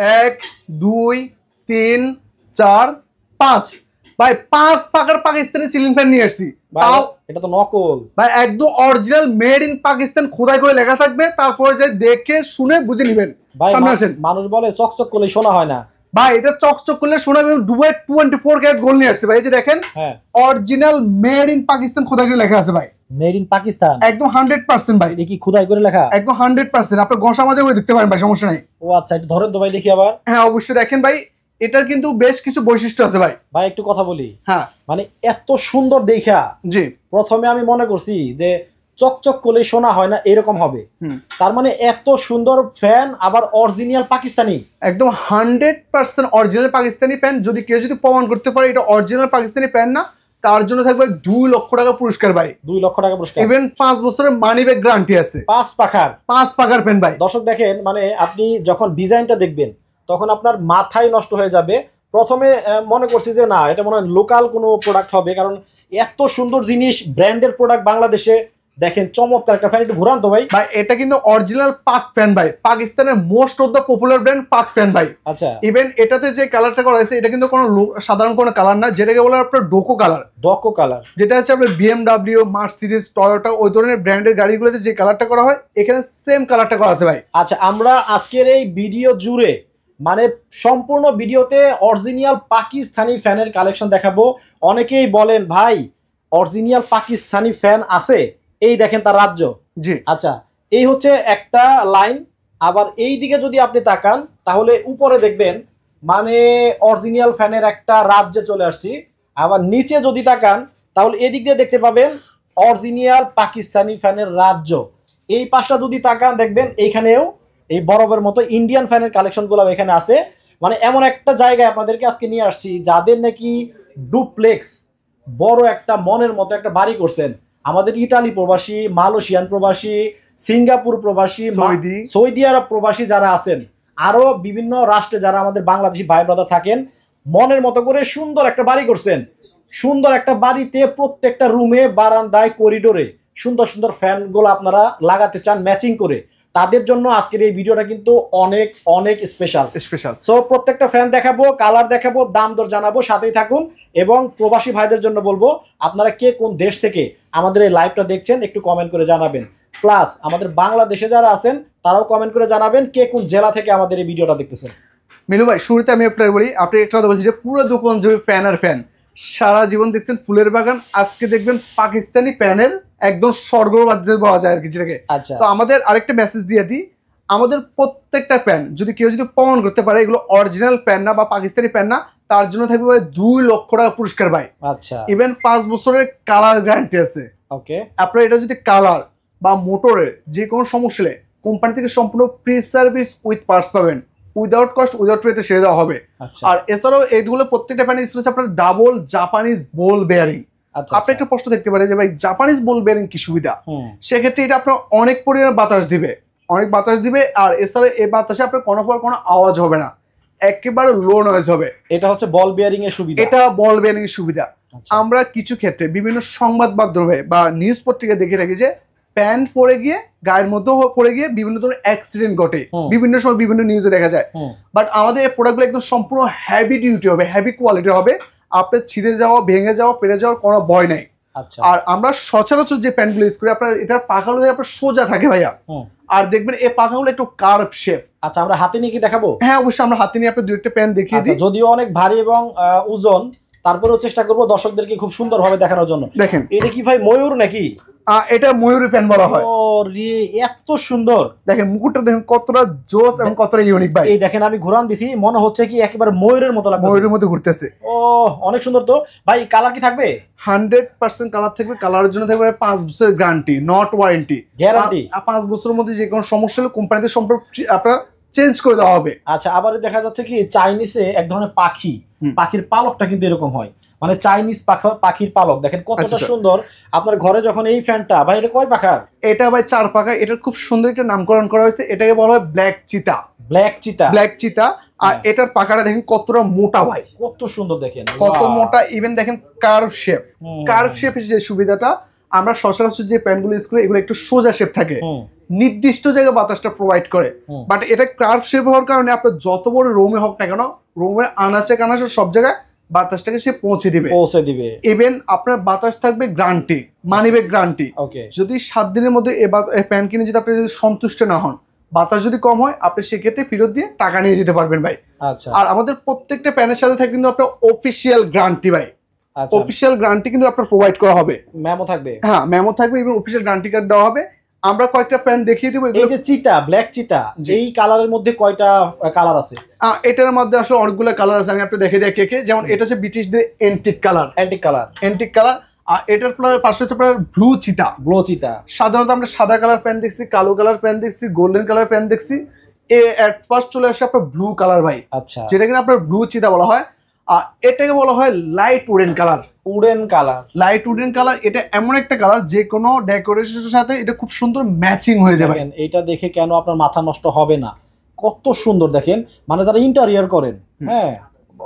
1 2 3 4 5 ভাই 5 পাকার Pakistani ceiling fan নিয়ে আসছি। তাও এটা তো নকল ভাই, একদম অরিজিনাল মেড ইন পাকিস্তান খোদাই করে লেখা থাকবে, তারপরে যে দেখে শুনে বুঝে নেবেন। সামনে আসেন। মানুষ বলে চকচক করলে শোনা হয় না ভাই, এটা চকচক করলে শোনা দুবাই 24 ক্যারেট গোল্ড নিয়ে আসছে ভাই। এই যে দেখেন, অরিজিনাল মেড ইন পাকিস্তান খোদাই করে লেখা আছে ভাই। মেড ইন পাকিস্তান একদম 100% ভাই। এটা কি খোদাই করে লেখা? একদম 100%। আপনি ঘষা মাজা করে দেখতে পারেন ভাই, সমস্যা নাই। ও আচ্ছা, একটু ধরেন তো ভাই দেখি আবার। হ্যাঁ অবশ্যই, দেখেন ভাই, এটার কিন্তু বেশ কিছু বৈশিষ্ট্য আছে ভাই। ভাই একটু কথা বলি। হ্যাঁ, মানে এত সুন্দর দেখা, জি, প্রথমে আমি মনে করছি যে চকচক করলে শোনা হয় না এরকম হবে, তার মানে এত সুন্দর ফ্যান, আবার অরিজিনাল পাকিস্তানি, একদম 100% অরিজিনাল পাকিস্তানি ফ্যান। যদি কেউ যদি প্রমাণ করতে পারে এটা অরিজিনাল পাকিস্তানি ফ্যান না, তার জন্য থাকবে 2 লক্ষ টাকা পুরস্কার ভাই। 2 লক্ষ টাকা পুরস্কার, ইভেন 5 বছরের মানি ব্যাক গ্যারান্টি আছে। 5 পাখার ফ্যান ভাই। দর্শক দেখেন, মানে আপনি যখন ডিজাইনটা দেখবেন তখন আপনার মাথায় নষ্ট হয়ে যাবে। প্রথমে মনে করছি যে না, এটা মনে হয় লোকাল কোনো প্রোডাক্ট হবে, কারণ এত সুন্দর জিনিস, ব্র্যান্ডের প্রোডাক্ট বাংলাদেশে। দেখেন চমৎকার একটা ফ্যান, একটু ঘুরান তো ভাই। ভাই এটা কিন্তু অরিজিনাল পাক ফ্যান ভাই, পাকিস্তানের most of the popular brand পাক ফ্যান ভাই। আচ্ছা, ইভেন এটাতে যে কালারটা করা হয়েছে এটা কিন্তু কোনো সাধারণ কোনো কালার না, যেটাকে বলে আপনার ডোকো কালার, যেটা হচ্ছে আপনার BMW, মার্সিডিজ, টয়োটা ওই ধরনের ব্র্যান্ডের গাড়িগুলোতে যে কালারটা করা হয়, এখানে সেম কালারটা করা আছে ভাই। আচ্ছা, আমরা আজকের এই ভিডিও জুড়ে, মানে সম্পূর্ণ ভিডিওতে অরিজিনাল পাকিস্তানি ফ্যানের কালেকশন দেখাবো। অনেকেই বলেন ভাই অরিজিনাল পাকিস্তানি ফ্যান আছে, এই দেখেন তার রাজ্য। জি, আচ্ছা, এই হচ্ছে একটা লাইন। আবার এই দিকে যদি আপনি তাকান তাহলে উপরে দেখবেন মানে অরিজিনাল ফ্যানের একটা রাজ্যে চলে আসছি। আবার নিচে যদি তাকান তাহলে এদিক দিয়ে দেখতে পাবেন অরিজিনাল পাকিস্তানি ফ্যানের রাজ্য। এই পাশটা যদি তাকান দেখবেন এইখানেও এই বরফের মতো ইন্ডিয়ান ফ্যানের কালেকশনগুলো এখানে আছে। মানে এমন একটা জায়গায় আপনাদেরকে আজকে নিয়ে আসছি যাদের নাকি ডুপ্লেক্স বড় একটা মনের মতো একটা বাড়ি করছেন। আমাদের ইটালি প্রবাসী, মালয়েশিয়ান প্রবাসী, সিঙ্গাপুর প্রবাসী, সৌদি আরব প্রবাসী যারা আছেন, আরো বিভিন্ন রাষ্ট্রে যারা আমাদের বাংলাদেশি ভাই ব্রাদার থাকেন, মনের মতো করে সুন্দর একটা বাড়ি করছেন। সুন্দর একটা বাড়িতে প্রত্যেকটা রুমে, বারান্দায়, করিডোরে সুন্দর সুন্দর ফ্যানগুলো আপনারা লাগাতে চান ম্যাচিং করে, তাদের জন্য আজকের এই ভিডিওটা কিন্তু অনেক অনেক স্পেশাল। সো প্রত্যেকটা ফ্যান দেখাবো, কালার দেখাবো, দাম দর জানাবো, সাথেই থাকুন। এবং প্রবাসী ভাইদের জন্য বলবো আপনারা কে কোন দেশ থেকে আমাদের এই লাইভটা দেখছেন একটু কমেন্ট করে জানাবেন। প্লাস আমাদের বাংলাদেশে যারা আছেন তারাও কমেন্ট করে জানাবেন কে কোন জেলা থেকে আমাদের এই ভিডিওটা দেখতেছেন। মিনু ভাই, শুরুতে আমি আপনাকে বলি, আপনি একটা কথা বলছি যে পুরো দোকান জুড়ে ফ্যান আর ফ্যান, সারা জীবন দেখছেন ফুলের বাগান, আজকে দেখবেন পাকিস্তানি ফ্যানের একদম স্বর্গ রাজ্যে পাওয়া যায় আর কি যেটাকে। আচ্ছা, তো আমাদের আরেকটা মেসেজ দিয়ে দিই, আমাদের প্রত্যেকটা ফ্যান যদি কেউ যদি প্রমাণ করতে পারে এগুলো অরিজিনাল ফ্যান না বা পাকিস্তানি ফ্যান না, তার জন্য থাকবে 2 লক্ষ টাকা পুরস্কার ভাই। আচ্ছা, ইভেন 5 বছরের কালার গ্যারান্টি আছে। ওকে, আপনার এটা যদি কালার বা মোটরের যে কোনো সমস্যা হলে কোম্পানি থেকে সম্পূর্ণ ফ্রি সার্ভিস উইথ পার্টস পাবেন, উইদাউট কস্ট, উইদাউট পেতে সেরে দেওয়া হবে। আর এছাড়াও এইগুলো প্রত্যেকটা ফ্যানে ইউজ হচ্ছে আপনার ডাবল জাপানিজ বল বেয়ারিং। আপনি একটা প্রশ্ন দেখতে পারেন যে ভাই জাপানিজ বল বেয়ারিং কি সুবিধা? সেক্ষেত্রে এটা আপনার অনেক পরিমাণে বাতাস দিবে, আর এছাড়া এই বাতাসে আপনার কোনো আওয়াজ হবে না, একেবারে লো নয়েজ হবে। এটা হচ্ছে বল বেয়ারিং এর সুবিধা। এটা বল বেয়ারিং এর সুবিধা। আমরা কিছু ক্ষেত্রে বিভিন্ন সংবাদ মাধ্যমে বা নিউজ পত্রিকা দেখে থাকি যে ফ্যান পড়ে গিয়ে গায়ের মধ্যে পড়ে গিয়ে বিভিন্ন ধরনের অ্যাক্সিডেন্ট ঘটে, বিভিন্ন সময় বিভিন্ন নিউজে দেখা যায়। বাট আমাদের এই প্রোডাক্টগুলো একদম সম্পূর্ণ হেভি ডিউটি হবে, হেভি কোয়ালিটি হবে, আপনার ছিঁড়ে যাওয়া, ভেঙে যাওয়া, পেরে যাওয়ার কোনো ভয় নাই। আর আমরা সচরাচর যে ফ্যানগুলো ইউজ করি আপনার এটার পাখাগুলো আপনার সোজা থাকে ভাইয়া, আর দেখবেন এই পাখাগুলো একটু কার্ভ শেপ। আচ্ছা, আমরা হাতে নিয়ে কি দেখাবো? হ্যাঁ অবশ্যই, আমরা হাতে নিয়ে আপনার 2-1টা ফ্যান দেখিয়ে দিই। যদিও অনেক ভারী এবং ওজন, তারপরেও চেষ্টা করবো দর্শকদেরকে খুব সুন্দরভাবে দেখানোর জন্য। দেখেন এটা কি ভাই ময়ূর নাকি? এটা ময়ূরী ফ্যান বলা হয়। ওরে এত সুন্দর, দেখেন মুকুটটা দেখেন কতটা জোস এবং কতটা ইউনিক ভাই। এই দেখেন আমি ঘুরান দিছি, মনে হচ্ছে কি একেবারে ময়ূরের মতো লাগছে, ময়ূরের মতো ঘুরতেছে। ও অনেক সুন্দর। তো ভাই কালার কি থাকবে? 100% কালার থাকবে। কালারের জন্য থাকবে 5 বছরের গ্যারান্টি, নট ওয়ারেন্টি। গ্যারান্টি 5 বছরের মধ্যে যে কোনো সমস্যা হলে কোম্পানিতে সম্পর্ক আপনার চেঞ্জ করে দেওয়া হবে। আচ্ছা, আবার দেখা যাচ্ছে কি চাইনিজে এক ধরনের পাখির পালকটা কিন্তু এরকম হয়, মানে চাইনিজ পাখির পালক দেখেন কতটা সুন্দর। আপনার ঘরে যখন এই ফ্যানটা, ভাই এটা কয় পাখার? এটা ভাই 4 পাখা। এটার খুব সুন্দর একটা নামকরণ করা হয়েছে, এটাকে বলা হয় ব্ল্যাক চিতা। আর এটার পাখাটা দেখেন কতটা মোটা ভাই, কত সুন্দর দেখেন, কত মোটা। ইভেন দেখেন কার্ভ শেপ যে সুবিধাটা, আমরা সচরাচর যে প্যানগুলো ইউজ করি এগুলো একটু সোজা শেপ থাকে, নির্দিষ্ট জায়গায় বাতাসটা প্রোভাইড করে। বাট এটা কার্ভ শেপ হওয়ার কারণে আপনার যত বড় রুমে হোক না কেন, রুমের আনাচে কানাচে সব জায়গায় বাতাসটাকে সে পৌঁছে দিবে। ইভেন আপনার বাতাস থাকবে গ্যারান্টি, মানি ব্যাক গ্যারান্টি। যদি 7 দিনের মধ্যে এই প্যান কিনে যদি আপনি যদি সন্তুষ্ট না হন, বাতাস যদি কম হয়, আপনি সেক্ষেত্রে ফেরত দিয়ে টাকা নিয়ে যেতে পারবেন ভাই। আচ্ছা, আর আমাদের প্রত্যেকটা প্যানের সাথে থাকে কিন্তু আপনার অফিসিয়াল গ্যারান্টি ভাই। অফিসিয়াল গ্যারান্টি কিন্তু আপনার প্রোভাইড করা হবে, মেমো থাকবে। হ্যাঁ, মেমো থাকবে এবং অফিসিয়াল গ্যারান্টি কার্ড দেওয়া হবে। আমরা কয়েকটা প্যান দেখিয়ে দিব। এই যে চিতা, ব্ল্যাক চিতা, এই কালারের মধ্যে কয়টা কালার আছে? এটার মধ্যে আসলে অনেকগুলো কালার আছে, আমি আপনাকে দেখে দিই কে। যেমন এটা হচ্ছে ব্রিটিশদের এন্টিক কালার। আর এটার পাশে হচ্ছে আপনার ব্লু চিতা। সাধারণত আমরা সাদা কালার প্যান দেখছি, কালো কালার প্যান দেখছি, গোল্ডেন কালার প্যান দেখছি। এট ফার্স্ট চলে আসছে আপনার ব্লু কালার ভাই। আচ্ছা, যেটা কিনা আপনার ব্লু চিতা বলা হয়। আর এটাকে বলা হয় light wooden colour. Light wooden colour এটা এমন একটা কালার যে কোনো ডেকোরেশনের সাথে এটা খুব সুন্দর ম্যাচিং হয়ে যাবে। এটা দেখে কেন আপনার মাথা নষ্ট হবে না, কত সুন্দর দেখেন, মানে যারা ইন্টেরিয়র করেন, হ্যাঁ,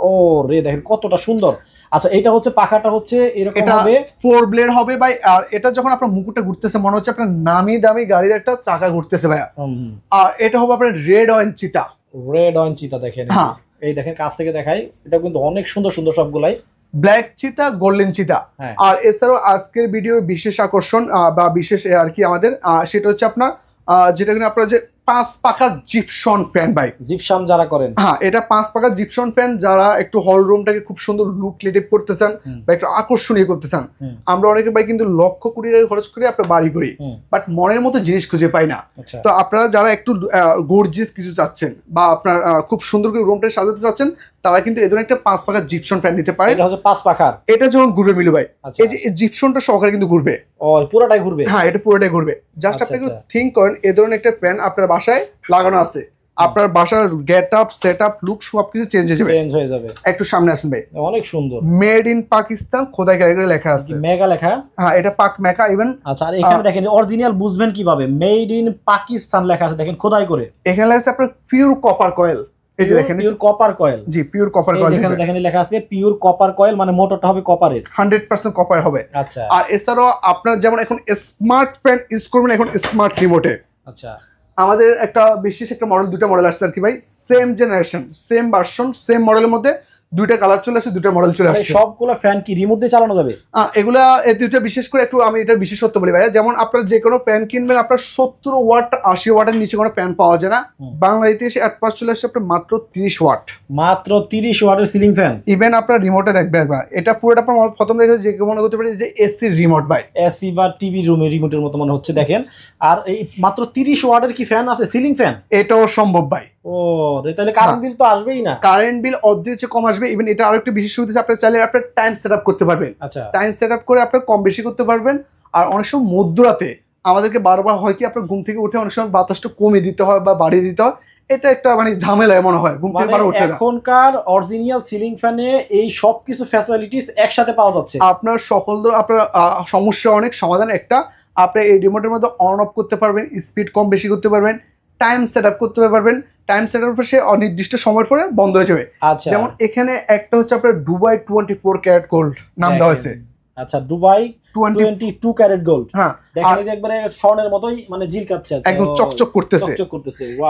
ও রে দেখেন কতটা সুন্দর। আচ্ছা, এটা হচ্ছে পাখাটা হচ্ছে এরকম হবে, 4 ব্লেড হবে ভাই। আর এটা যখন আপনার মুকুটটা ঘুরতেছে মনে হচ্ছে আপনার নামি দামি গাড়ির একটা চাকা ঘুরতেছে ভাইয়া। আর এটা হবে আপনার রেড অয়েন চিতা। দেখেন, এই দেখেন কাছ থেকে দেখাই, এটা কিন্তু অনেক সুন্দর সুন্দর সবগুলাই। ব্ল্যাক চিতা, গোল্ডেন চিতা। আর এছাড়াও আজকের ভিডিওর বিশেষ আকর্ষণ বা বিশেষ আর কি আমাদের সেটা হচ্ছে আপনার যেটা কিনা আপনার যে 5 পাখা জিপসন ফ্যান ভাই। জিপসাম যারা করেন, হ্যাঁ, এটা 5 পাখা জিপসন ফ্যান যারা একটু হল রুমটাকে খুব সুন্দর লুক ক্রিয়েটিভ করতে চান বা একটু আকর্ষণীয় করতে চান। আমরা অনেকে ভাই কিন্তু লক্ষ কোটি টাকা খরচ করে আপনার বাড়ি করি, বাট মনের মতো জিনিস খুঁজে পাই না। তো আপনারা যারা একটু গর্জিয়াস কিছু চাচ্ছেন বা আপনার খুব সুন্দর করে রুমটা সাজাতে চাচ্ছেন, তারা কিন্তু এই ধরনের একটা 5 পাখা জিপসন ফ্যান নিতে পারে। এটা হচ্ছে 5 পাখার। এটা যখন ঘুরবে মিলু ভাই, এই যে জিপসনটা সহকারে কিন্তু ঘুরবে। পুরোটাই ঘুরবে? হ্যাঁ, এটা পুরোটাই ঘুরবে। জাস্ট আপনি একটু থিঙ্ক করেন, এই ধরনের একটা ফ্যান আপনার বাসায় লাগানো আছে, আপনার বাসার get up, set up, look সবকিছু চেঞ্জ হয়ে যাবে। একটু সামনে আসেন ভাই, অনেক সুন্দর। মেড ইন পাকিস্তান খোদাই কারিগরে লেখা আছে, মেগা লেখা। হ্যাঁ, এটা পাক মেকা ইভেন। আচ্ছা, আর এখানে দেখেন অরিজিনাল বুঝবেন কিভাবে, মেড ইন পাকিস্তান লেখা আছে, দেখেন খোদাই করে। এখানে আছে আপনার পিওর কপার কয়েল। এই যে দেখেন, পিওর কপার কয়েল। জি, পিওর কপার কয়েল। এখানে দেখেন লেখা আছে পিওর কপার কয়েল, মানে মোটরটা হবে কপারের, 100% কপার হবে। আচ্ছা, আর এছাড়াও আপনার যেমন এখন স্মার্ট ফ্যান ইউজ করবেন এখন স্মার্ট রিমোটে। আচ্ছা, আমাদের একটা বিশেষ একটা মডেল, দুটো মডেল আসছে আর কি ভাই, same generation, same version, same মডেলের মধ্যে দুইটা কালার চলে আসছে, দুইটা মডেল চলে আসছে। সবগুলো ফ্যান কি রিমোট দিয়ে চালানো যাবে? এগুলা এই দুইটা বিশেষ করে একটু আমি এটার বিশেষত্ব বলি ভাইয়া। যেমন আপনার যে কোনো ফ্যান কিনবেন, আপনার 70 ওয়াট 80 ওয়াটের নিচে কোনো ফ্যান পাওয়া যায় না। বাংলাদেশে এসে অ্যাডভান্স চলে আসছে আপনার মাত্র 30 ওয়াট। মাত্র 30 ওয়াটের সিলিং ফ্যান। ইভেন আপনার রিমোটে দেখবে একবার, এটা পুরোটা আপনার প্রথম দেখে যে মনে করতে পারে যে এসি রিমোট ভাই, এসি বা টিভি রুমের রিমোটের মতো মনে হচ্ছে দেখেন। আর এই মাত্র 30 ওয়াটের কি ফ্যান আছে, সিলিং ফ্যান? এটাও সম্ভব ভাই। ও রে, তাহলে কারেন্ট বিল তো আসবেই না। কারেন্ট বিল অর্ধেক চেয়ে কম আসবে। ইভেন এটা আরো একটা বিশেষ সুবিধা, আপনি চাইলে আপনার টাইম সেট আপ করতে পারবেন। আচ্ছা, টাইম সেট আপ করে আপনার কম বেশি করতে পারবেন। আর অনেক সময় মধ্যরাতে আমাদেরকে বারবার হয় কি আপনার ঘুম থেকে উঠে অনেক সময় বাতাসটা কমিয়ে দিতে হয় বা বাড়িয়ে দিতে হয়, এটা একটা মানে ঝামেলা মনে হয় ঘুম থেকে উঠে। এখনকার অরিজিনাল সিলিং ফ্যানে এই সব কিছু ফ্যাসিলিটিস একসাথে পাওয়া যাচ্ছে। আপনার সকল আপনার সমস্যা অনেক সমাধান একটা, আপনি এই রিমোটের মধ্যে অন অফ করতে পারবেন, স্পিড কম বেশি করতে পারবেন, টাইম সেট আপ করতে পারবেন। টাইম সেট আপ সে অনির্দিষ্ট সময়ের পরে বন্ধ হয়ে যাবে। আচ্ছা, যেমন এখানে একটা হচ্ছে আপনার দুবাই 24 ক্যারেট গোল্ড নাম দেওয়া হয়েছে। আচ্ছা, দুবাই 22 ক্যারেট গোল্ড। হ্যাঁ, দেখেন এই যে একবারে স্বর্ণের মতোই মানে ঝিলকাচ্ছে, একদম চকচক করতেছে।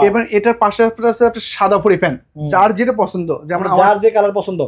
এবার এটার পাশে আপনার আছে একটা সাদা পরি ফ্যান, যার যেটা পছন্দ, যেমন যার যে কালার পছন্দ।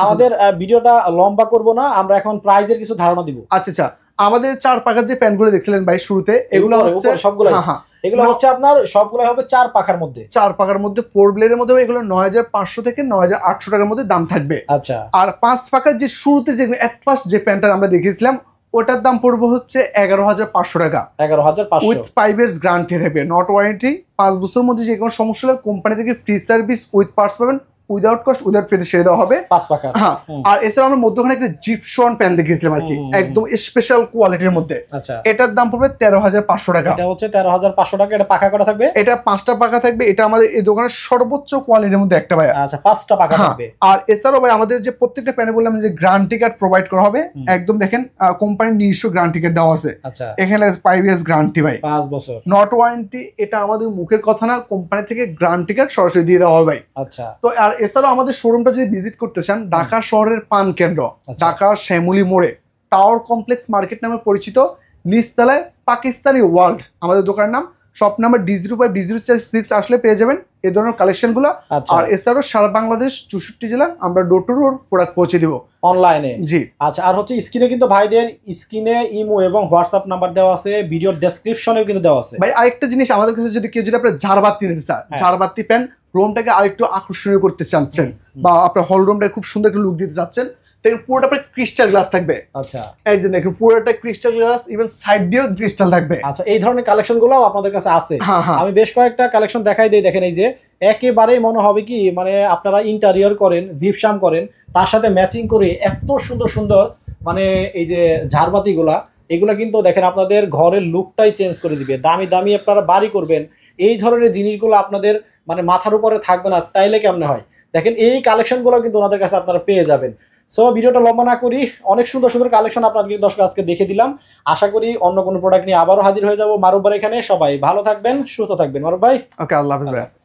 আমাদের ভিডিওটা লম্বা করব না, আমরা এখন প্রাইজের কিছু ধারণা দিব। আচ্ছা, আমাদের 4 পাখার যে প্যানগুলো দেখছিলেন ভাই শুরুতে, এগুলো হচ্ছে সবগুলো, হ্যাঁ, এগুলো হচ্ছে আপনার সবগুলাই হবে 4 পাখার মধ্যে। 4 পাখার মধ্যে 4 ব্লেডের মধ্যে এগুলো 9500 থেকে 9800 টাকার মধ্যে দাম থাকবে। আচ্ছা, আর 5 পাখার যে শুরুতে যে এট ফার্স্ট যে প্যানটা আমরা দেখিয়েছিলাম, ওটার দাম পড়বে হচ্ছে 11500 টাকা। 11500 উইথ 5 ইয়ার্স গ্যারান্টি থাকবে, নট ওয়ারেন্টি। 5 বছরের মধ্যে যে কোনো সমস্যা হলে কোম্পানি থেকে ফ্রি সার্ভিস উইথ পার্টস পাবেন, উইদাউট কস্ট, উইদাউট ফ্রিতে সেরে দেওয়া হবে 5 পাখা। হ্যাঁ, আর এছাড়া আমরা মধ্যখানে একটা জিপসন প্যান দেখিয়েছিলাম আর কি, একদম স্পেশাল কোয়ালিটির মধ্যে। আচ্ছা, এটার দাম পড়বে 13500 টাকা। এটা হচ্ছে 13500 টাকা। এটা পাখা করা থাকবে? এটা 5টা পাখা থাকবে। এটা আমাদের এই দোকানের সর্বোচ্চ কোয়ালিটির মধ্যে একটা ভাই। আচ্ছা, 5টা পাখা থাকবে। আর এছাড়াও ভাই আমাদের যে প্রত্যেকটা প্যানে বললাম যে গ্যারান্টি কার্ড প্রোভাইড করা হবে, একদম দেখেন কোম্পানির নিজস্ব গ্যারান্টি কার্ড দেওয়া আছে। আচ্ছা, এখানে 5 ইয়ার্স গ্যারান্টি ভাই, 5 বছর, নট ওয়ারেন্টি। এটা আমাদের মুখের কথা না, কোম্পানি থেকে গ্যারান্টি কার্ড সরাসরি দিয়ে দেওয়া হবে ভাই। আচ্ছা, তো আর এছাড়াও আমাদের শোরুমটা যদি ভিজিট করতে চান, ঢাকা শহরের পান কেন্দ্র, ঢাকা শ্যামলী মোড়ে টাওয়ার কমপ্লেক্স মার্কেট নামে পরিচিত নিচতলায় পাকিস্তানি ওয়ার্ল্ড আমাদের দোকানের নাম, শপ নাম্বার D05D06 আসলে পেয়ে যাবেন এই ধরনের কালেকশনগুলো। আচ্ছা আর এছাড়াও সারা বাংলাদেশ 64 জেলা আমরা ডোর টু ডোর প্রোডাক্ট পৌঁছে দিব অনলাইনে। জি আচ্ছা, আর হচ্ছে স্ক্রিনে কিন্তু ভাইদের স্ক্রিনে ইমো এবং হোয়াটসঅ্যাপ নাম্বার দেওয়া আছে, ভিডিও ডেসক্রিপশনেও কিন্তু দেওয়া আছে। ভাই আরেকটা জিনিস, আমাদের কাছে যদি কেউ যদি আপনার ঝাড়বাতি নিতে চান, ঝাড়বাতি প্যান রুমটাকে আরেকটু আকর্ষণীয় করতে চাচ্ছেন বা আপনার হল রুমটাকে খুব সুন্দর একটা লুক দিতে চাচ্ছেন, দেখুন পুরোটা আপনার ক্রিস্টাল গ্লাস থাকবে। আচ্ছা এই যে দেখুন পুরোটা ক্রিস্টাল গ্লাস, ইভেন সাইড দিয়েও ক্রিস্টাল থাকবে। আচ্ছা, এই ধরনের কালেকশন গুলো আপনাদের কাছে আছে। হ্যাঁ হ্যাঁ আমি বেশ কয়েকটা কালেকশন দেখাই দিই, দেখেন এই যে একেবারেই মনে হবে কি মানে আপনারা ইন্টেরিয়র করেন, জিপসাম করেন, তার সাথে ম্যাচিং করে এত সুন্দর সুন্দর মানে এই যে ঝাড়বাতি গুলা, এগুলা কিন্তু দেখেন আপনাদের ঘরের লুকটাই চেঞ্জ করে দিবে। দামি দামি আপনারা বাড়ি করবেন, এই ধরনের জিনিসগুলো আপনাদের মানে মাথার উপরে থাকবে না, তাইলে কেমনে হয়? দেখেন এই কালেকশনগুলো কিন্তু ওনাদের কাছে আপনারা পেয়ে যাবেন। সো ভিডিওটা লম্বা না করি, অনেক সুন্দর সুন্দর কালেকশন আপনাদের দর্শক আজকে দেখে দিলাম। আশা করি অন্য কোনো প্রোডাক্ট নিয়ে আবারও হাজির হয়ে যাবো মারুফ ভাই এখানে। সবাই ভালো থাকবেন, সুস্থ থাকবেন। মারুফ ভাই, ওকে, আল্লাহ হাফেজ ভাই।